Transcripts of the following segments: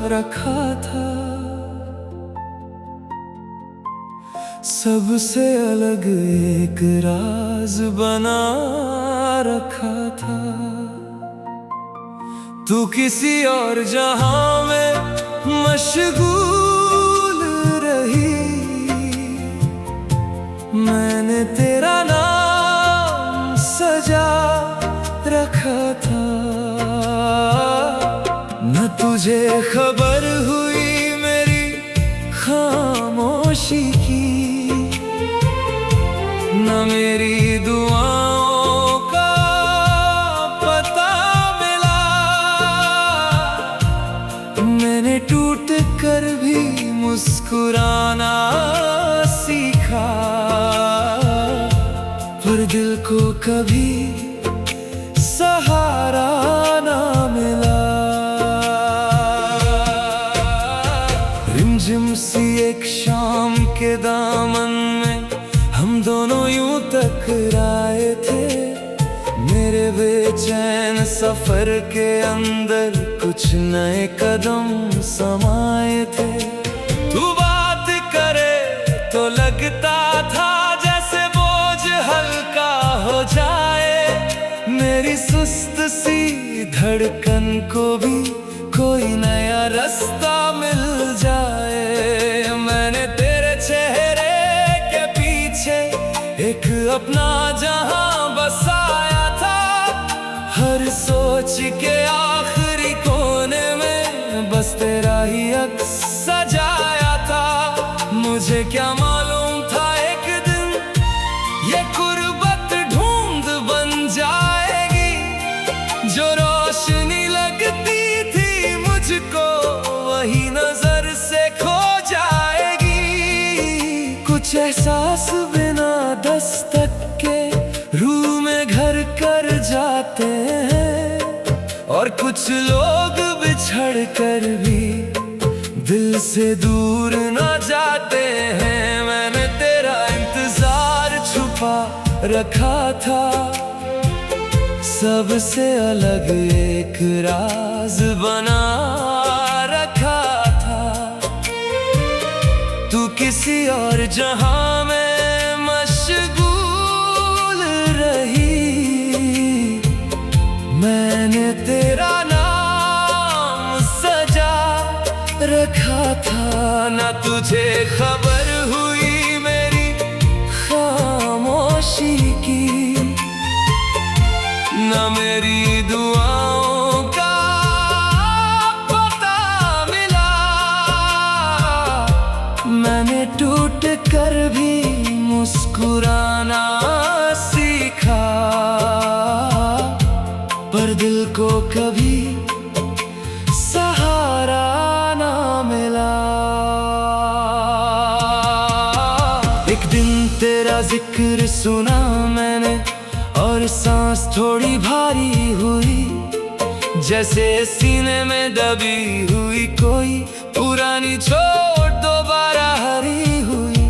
रखा था। सबसे अलग एक राज बना रखा था। तू किसी और जहां में मशगूल रही, मैंने तेरा नाम सजा रखा था। न तुझे खबर हुई मेरी खामोशी की, न मेरी दुआओं का पता मिला। मैंने टूट कर भी मुस्कुराना सीखा, पर दिल को कभी सहारा ना मिला। रिमझिम सी एक शाम के दामन में हम दोनों यूं टकराए थे। मेरे बेचैन सफर के अंदर कुछ नए कदम समाए थे। तू बात करे तो लगता था जैसे बोझ हल्का हो जाए। मेरी सुस्त सी धड़कन को भी कोई नया रास्ता मिल जाए। मैंने तेरे चेहरे के पीछे एक अपना जहां बसाया था। हर सोच के आखिरी कोने में बस तेरा ही अक्स सजाया था। मुझे क्या मालूम था एक दिन ये कुर्बत ढूंढ बन जाएगी। जो रोशनी लगती थी मुझको वही नजर से खो जाएगी। कुछ एहसास बिना दस्तक के रूह में घर कर जाते हैं, और कुछ लोग बिछड़ कर भी दिल से दूर न जाते हैं। मैंने तेरा इंतजार छुपा रखा था। सबसे अलग एक राज बना रखा था। तू किसी और जहां में मशगूल रही, मैंने तेरा नाम सजा रखा था। ना तुझे खबर हुई मेरी खामोशी की, न मेरी दुआओं का पता मिला। मैंने टूट कर भी मुस्कुराना सीखा, पर दिल को कभी सहारा ना मिला। एक दिन तेरा जिक्र सुना मैंने, और सांस थोड़ी भारी हुई, जैसे सीने में दबी हुई कोई पुरानी चोट दोबारा हरी हुई।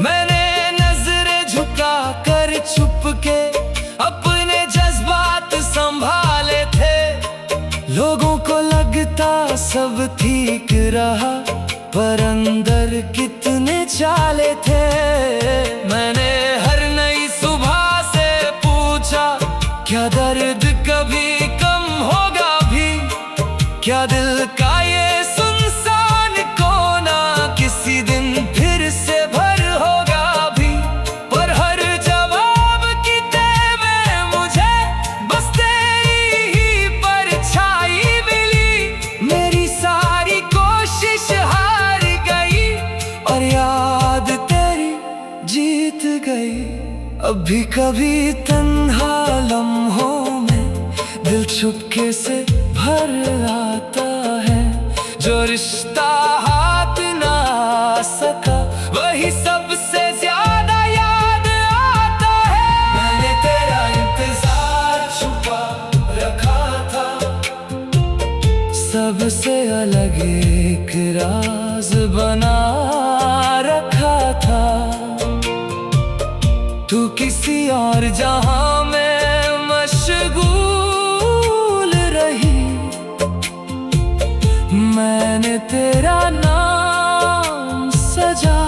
मैंने नजरें झुका कर छुप के अपने जज्बात संभाले थे। लोगों को लगता सब ठीक रहा, पर अंदर कितने चाले थे। मैंने हर नई सुबह से पूछा, क्या दर्द कभी कम होगा भी? क्या दिल का ये सुनसान कोना किसी दिन फिर से भर होगा भी? पर हर जवाब की तह में मुझे बस तेरी ही परछाई मिली। मेरी सारी कोशिश हार गई और याद तेरी जीत गई। अभी कभी तन्हा लम्हों में दिल चुपके से भर आता है। जो रिश्ता हाथ ना आ सका वही सबसे ज्यादा याद आता है। मैंने तेरा इंतजार छुपा रखा था। सबसे अलग एक राज बना रखा था। तू किसी और जहां में मशगूल रही, मैं मैंने तेरा नाम सजा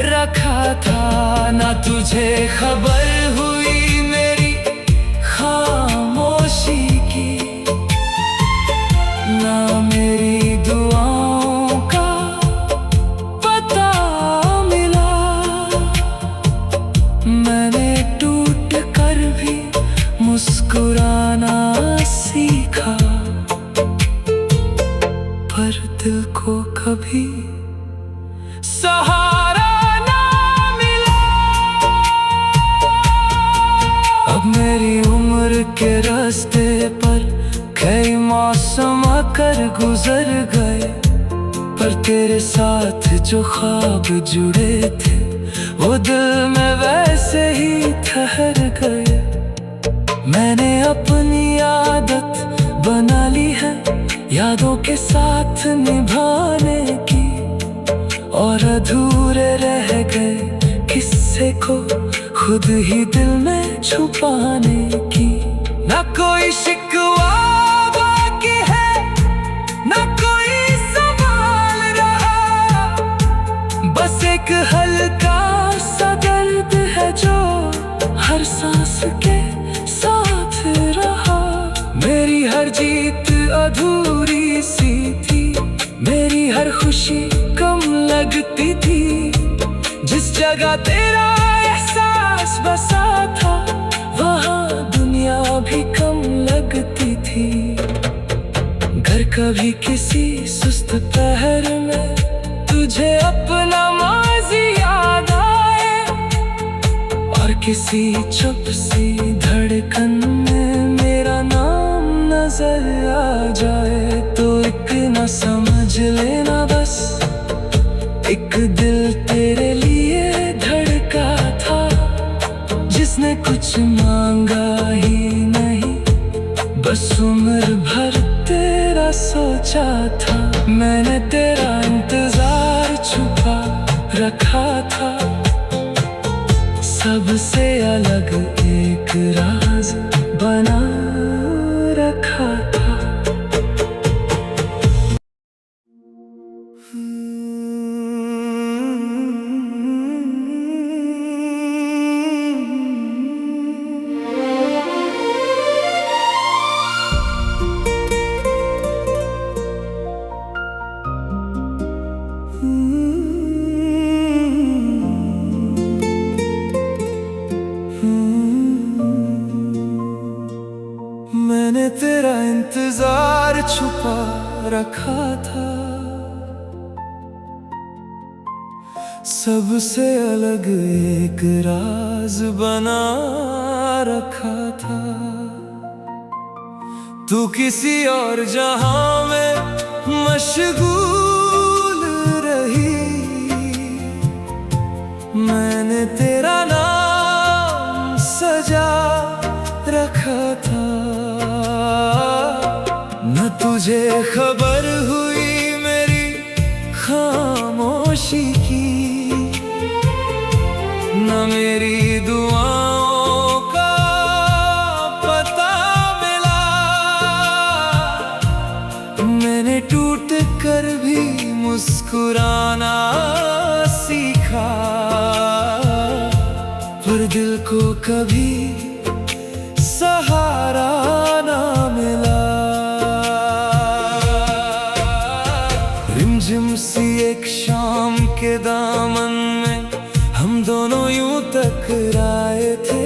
रखा था। ना तुझे खबर हुई मेरी खामोशी की, ना मेरी दुआओं का पता मिला। मैंने टूट कर भी मुस्कुराना सीखा, पर दिल को कभी सहारा ना मिला। अब मेरी उम्र के रास्ते पर कई मौसम आकर गुजर गए, पर तेरे साथ जो ख्वाब जुड़े थे वो दिल में वैसे ही ठहर गए। मैंने अपनी आदत बना ली है यादों के साथ निभाने की, और अधूरे रह गए किस्से को खुद ही दिल में छुपाने की। ना कोई शिकवा बाकी है, ना कोई सवाल रहा, बस एक हल्का सा दर्द है जो हर सांस के साथ रहा। मेरी हर जीत अधूरी सी थी, मेरी हर खुशी कम लगती थी। जिस जगह तेरा एहसास बसा था वहाँ दुनिया भी कम लगती थी। घर कभी किसी सुस्त पहर में तुझे अपना माज़ी याद आए, और किसी चुप सी धड़कन में मेरा नाम नजर आ जाए, तो एक न समझ लेना बस एक दिल तेरे लिए धड़का था, जिसने कुछ मांगा ही नहीं, बस उम्र भर तेरा सोचा था। मैंने तेरा इंतजार छुपा रखा था, सबसे अलग एक राज बना रखा था। मैंने तेरा इंतजार छुपा रखा था, सबसे अलग एक राज बना रखा था। तू किसी और जहां में मशगूल रही, मैंने तेरा नाम सजा रखा था। न तुझे खबर हुई मेरी खामोशी की, न मेरी दुआओं का पता मिला। मैंने टूट कर भी मुस्कुराना सीखा, पर दिल को कभी सहारा ना मिला। रिमझिम सी एक शाम के दामन में हम दोनों यूं टकराए थे,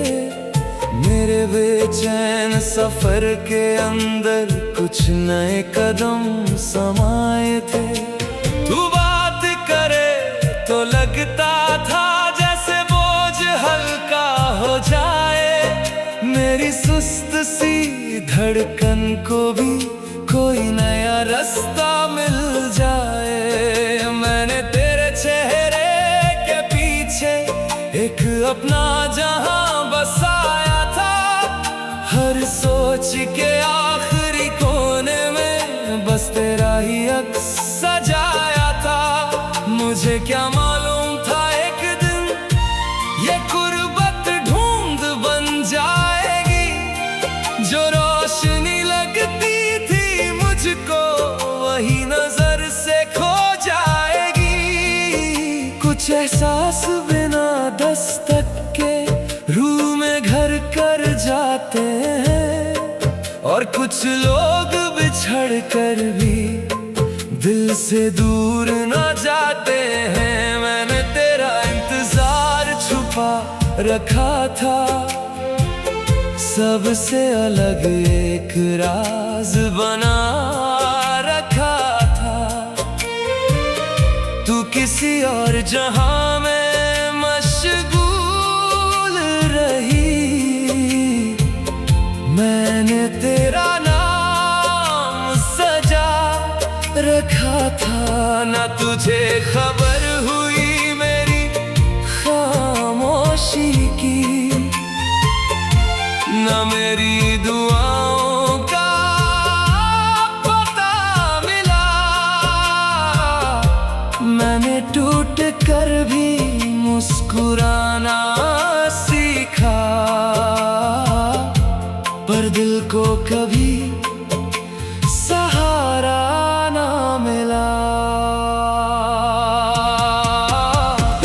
मेरे बेचैन सफर के अंदर कुछ नए कदम समाए थे। तू बात करे तो लगता था जैसे बोझ हल्का हो जाए, मेरी सुस्त सी धड़कन को भी कोई नया रास्ता मिल जाए। मैंने तेरे चेहरे के पीछे एक अपना जहां बसाया था, हर सोच के आखिरी कोने में बस तेरा ही अक्स सजाया था। मुझे क्या मालूम था एक दिन ये कुर्बत ढूंढ बन जाएगी, जो रोशनी लगती थी मुझको वही नजर कुछ लोग बिछड़ कर भी दिल से दूर न जाते हैं। मैंने तेरा इंतजार छुपा रखा था, सबसे अलग एक राज बना रखा था। तू किसी और जहां में मशगूल रही, मैंने तेरा नाम सजा रखा था। ना तुझे खबर हुई मेरी खामोशी की, ना मेरी दुआओं का पता मिला। मैंने टूट कर भी मुस्कुराना सीखा, पर दिल को कभी सहारा ना मिला।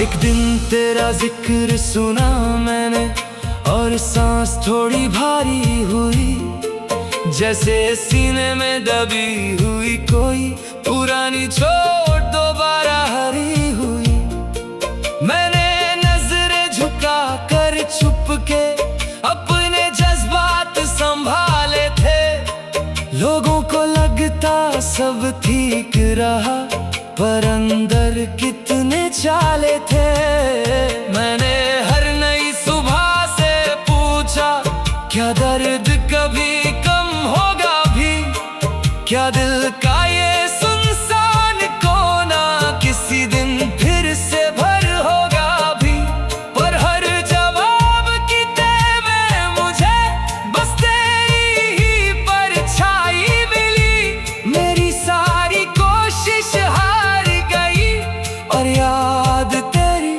एक दिन तेरा जिक्र सुना मैंने और सांस थोड़ी भारी हुई, जैसे सीने में दबी हुई कोई पुरानी चोट दोबारा हरी हुई। मैंने नजरें झुका कर चुपके अपने जज्बात संभाले थे। लोगों को लगता सब ठीक रहा, पर अंदर कितने चाले थे। मैंने हर नई सुबह से पूछा, क्या दर्द कभी कम होगा भी? क्या दिल का ये सुनसान कोना किसी दिन फिर से भर होगा भी? पर हर जवाब की तह में मुझे बस तेरी ही परछाई मिली। मेरी सारी कोशिश हार गई और याद तेरी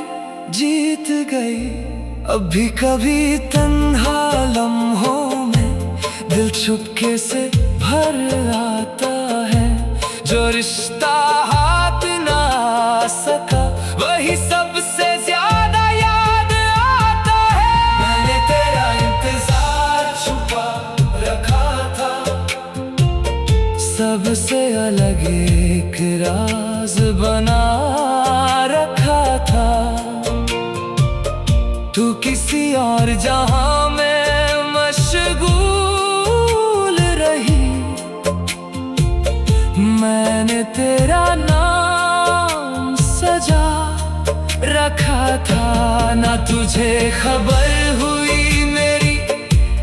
जीत गई। अभी कभी तन्हा लम्हों में दिल चुपके से भर आता है। जो रिश्ता हाथ ना आ सका वही सबसे ज्यादा याद आता है। मैंने तेरा इंतजार छुपा रखा था, सबसे अलग एक राज बना रखा था। तू किसी और जहां में मशगूल रही, मैंने तेरा नाम सजा रखा था। ना तुझे खबर हुई मेरी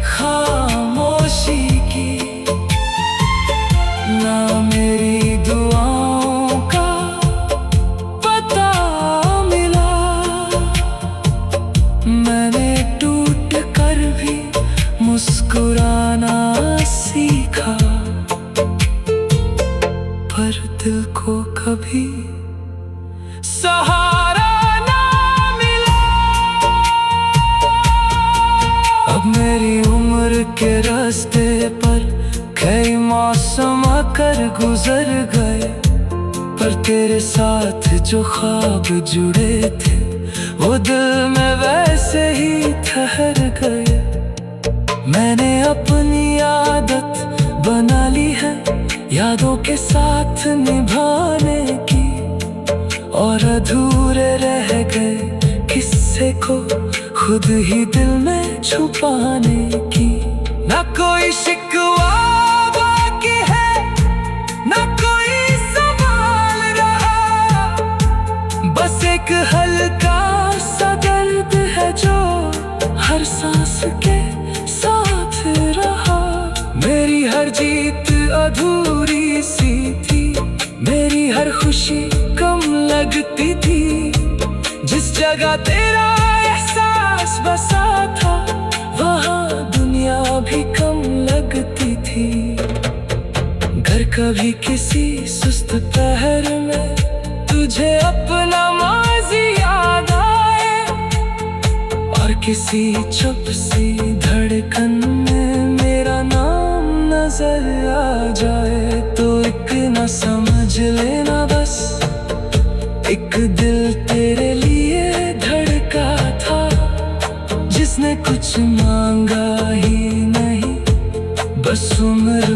खामोशी की, ना मेरी दुआओं का पता मिला। मैंने टूट कर भी मुस्कुराना सीखा, पर दिल को कभी सहारा ना मिला। अब मेरी उम्र के रास्ते पर कई मौसम आकर गुजर गए, पर तेरे साथ जो ख्वाब जुड़े थे वो दिल में वैसे ही ठहर गए। मैंने अपनी आदत बना ली है यादों के साथ निभाने की, और अधूरे रह गए किस्से को खुद ही दिल में छुपाने की। ना कोई शिकवा बाकी है, ना कोई सवाल रहा, बस एक हल्का सा दर्द है जो हर सांस के साथ रहा। मेरी हर जीत अधूरी सी थी, मेरी हर खुशी कम लगती थी। जिस जगह तेरा एहसास बसा था वहाँ दुनिया भी कम लगती थी। घर कभी किसी सुस्त पहर में तुझे अपना माज़ी याद आए, और किसी चुप सी धड़कन में मेरा नाम नजर आ जाए, तो एक न समझ लेना बस एक दिल तेरे लिए धड़का था, जिसने कुछ मांगा ही नहीं, बस उम्र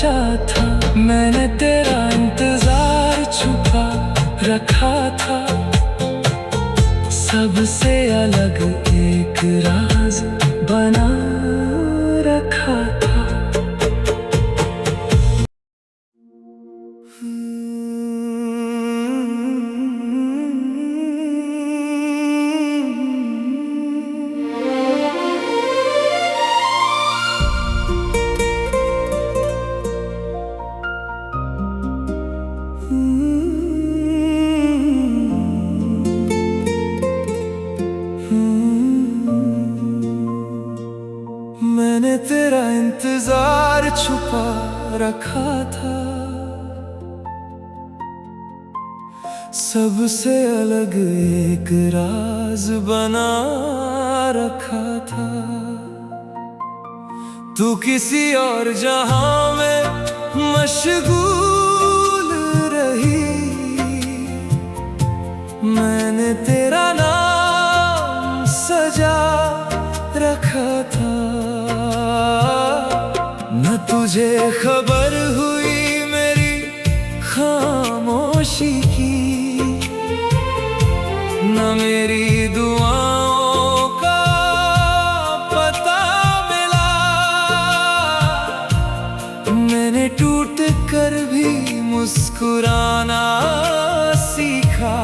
सोचा था, मैंने तेरा इंतजार छुपा रखा था। सबसे अलग एक राज बना रखा था। मैंने तेरा इंतजार छुपा रखा था। सबसे अलग एक राज बना रखा था। तू किसी और जहां में मशगूल रही, मैंने तेरा नाम सजा रखा था। न तुझे खबर हुई मेरी खामोशी की, न मेरी दुआओं का पता मिला। मैंने टूट कर भी मुस्कुराना सीखा,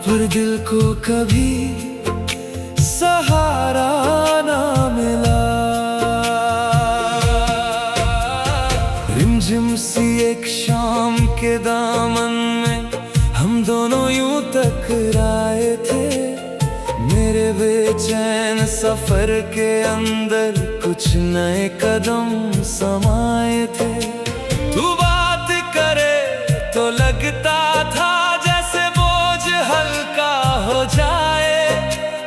पर दिल को कभी सहारा ना मिला। रिमझिम सी एक शाम के दामन में हम दोनों यूं टकराए थे। मेरे बेचैन सफर के अंदर कुछ नए कदम समाये थे। तू बात करे तो लगता था जैसे बोझ हल्का हो जाए।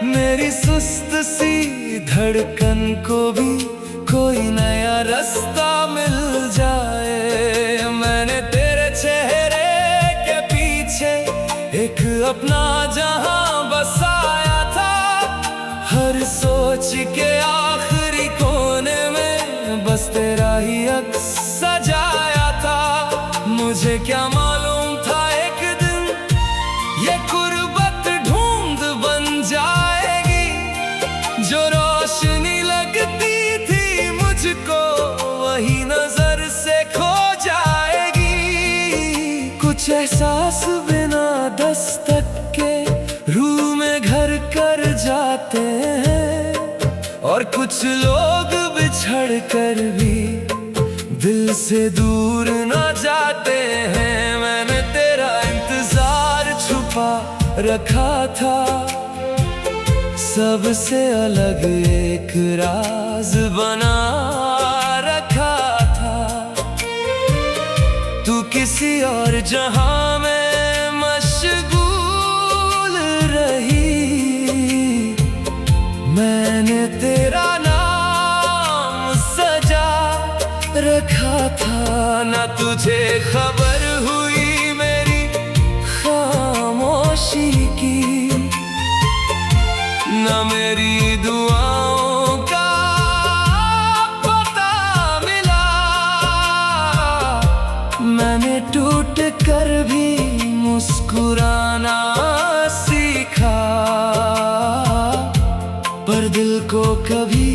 मेरी सुस्त सी धड़कन को भी कोई नया रास्ता मिल जाए। मैंने तेरे चेहरे के पीछे एक अपना जहां बसाया था। हर सोच के आखिरी कोने में बस तेरा ही अक्स सजाया था। मुझे क्या मालूम था एक दिन ये कुर्बत ढूंढ बन जाएगी। जो रोशनी लगती थी मुझको वही नजर से खो जाएगी। कुछ एहसास बिना दस्तक के रूह में घर कर जाते हैं, और कुछ लोग बिछड़ कर भी दिल से दूर न जाते हैं। मैंने तेरा इंतजार छुपा रखा था। सबसे अलग एक राज बना रखा था। तू किसी और जहां में मशगूल रही, मैंने तेरा नाम सजा रखा था। ना तुझे खबर हुई मेरी खामोशी की, न मेरी दुआओं का पता मिला। मैंने टूट कर भी मुस्कुराना सीखा, पर दिल को कभी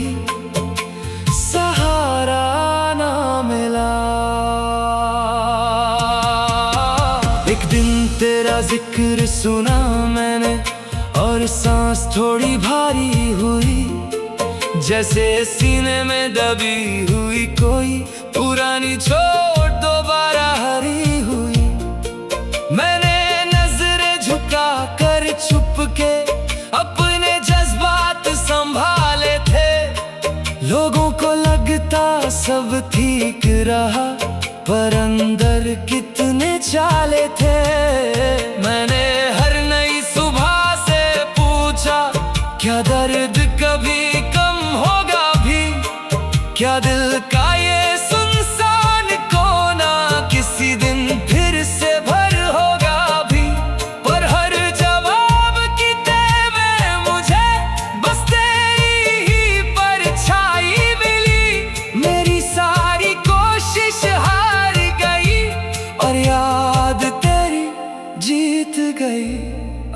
सहारा ना मिला। एक दिन तेरा जिक्र सुना मैंने, और सांस थोड़ी भारी हुई, जैसे सीने में दबी हुई कोई पुरानी चोट दोबारा हरी हुई। मैंने नजरें झुका कर छुप के अपने जज्बात संभाले थे। लोगों को लगता सब ठीक रहा, पर अंदर कितने चाले थे। मैंने हर नई सुबह से पूछा, क्या दर्द कभी कम होगा भी? क्या दिल का ये सुनसान कोना किसी दिन फिर से भर होगा भी? पर हर जवाब की तह में मुझे बस तेरी ही परछाई मिली। मेरी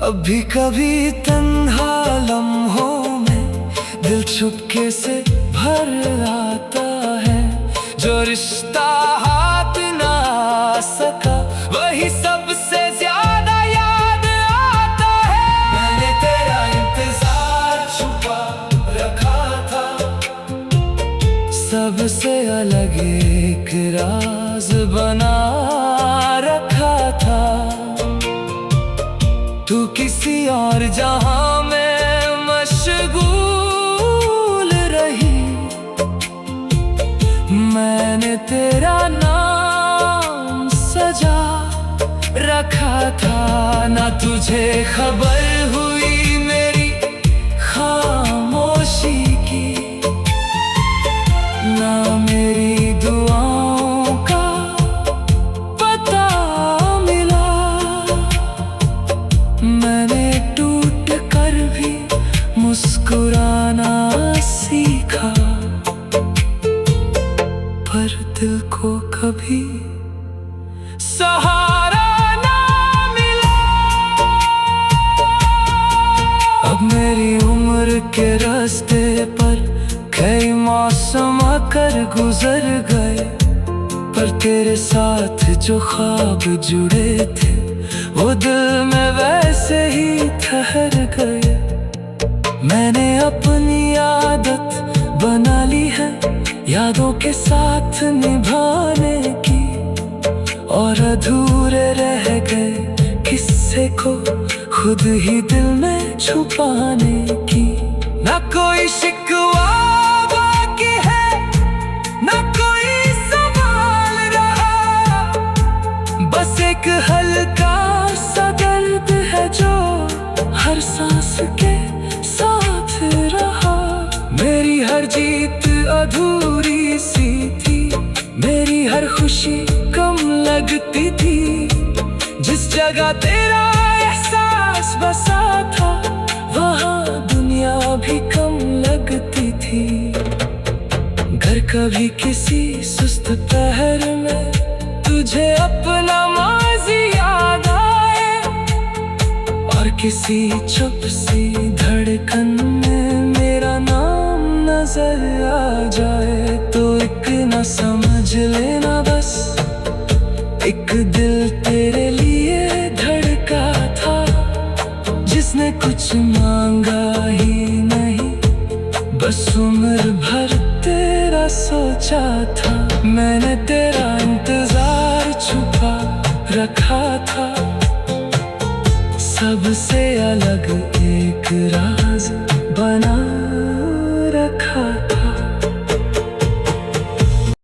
अभी कभी तन्हा लम्हों में दिल चुपके से भर आता है। जो रिश्ता हाथ ना आ सका वही सबसे ज्यादा याद आता है। मैंने तेरा इंतजार छुपा रखा था, सबसे अलग एक राज बना रखा था। तू किसी और जहां में मशगूल रही, मैंने तेरा नाम सजा रखा था। ना तुझे खबर हुई मेरी खामोशी की, ना मेरी दुआओं का पता मिला। मैंने टूट कर भी मुस्कुराना सीखा, पर दिल को कभी सहारा ना मिला। अब मेरी उम्र के रास्ते पर कई मौसम आकर गुजर गए, पर तेरे साथ जो ख्वाब जुड़े थे वो दिल में वैसे ही ठहर गए। मैंने अपनी आदत बना ली है यादों के साथ निभाने की, और अधूरे रह गए किस्से को खुद ही दिल में छुपाने की। ना कोई शिकवा बाकी है, ना कोई सवाल रहा, बस एक हल्का सा दर्द है जो हर सांस के साथ रहा। मेरी हर जीत अधूरी सी थी, मेरी हर खुशी कम लगती थी। जिस जगह तेरा एहसास बसा था वहाँ दुनिया भी कम लगती थी। घर कभी किसी सुस्त पहर में तुझे अपना माज़ी याद आए, और किसी चुप सी धड़कन में मेरा नाम नजर आ जाए। तो एक न समझ लेना बस, एक दिल तेरे लिए धड़का था, जिसने कुछ मांगा ही नहीं, बस उम्र भर तेरा सोचा था। मैंने तेरा इंतजार छुपा रखा था, सबसे अलग एक राज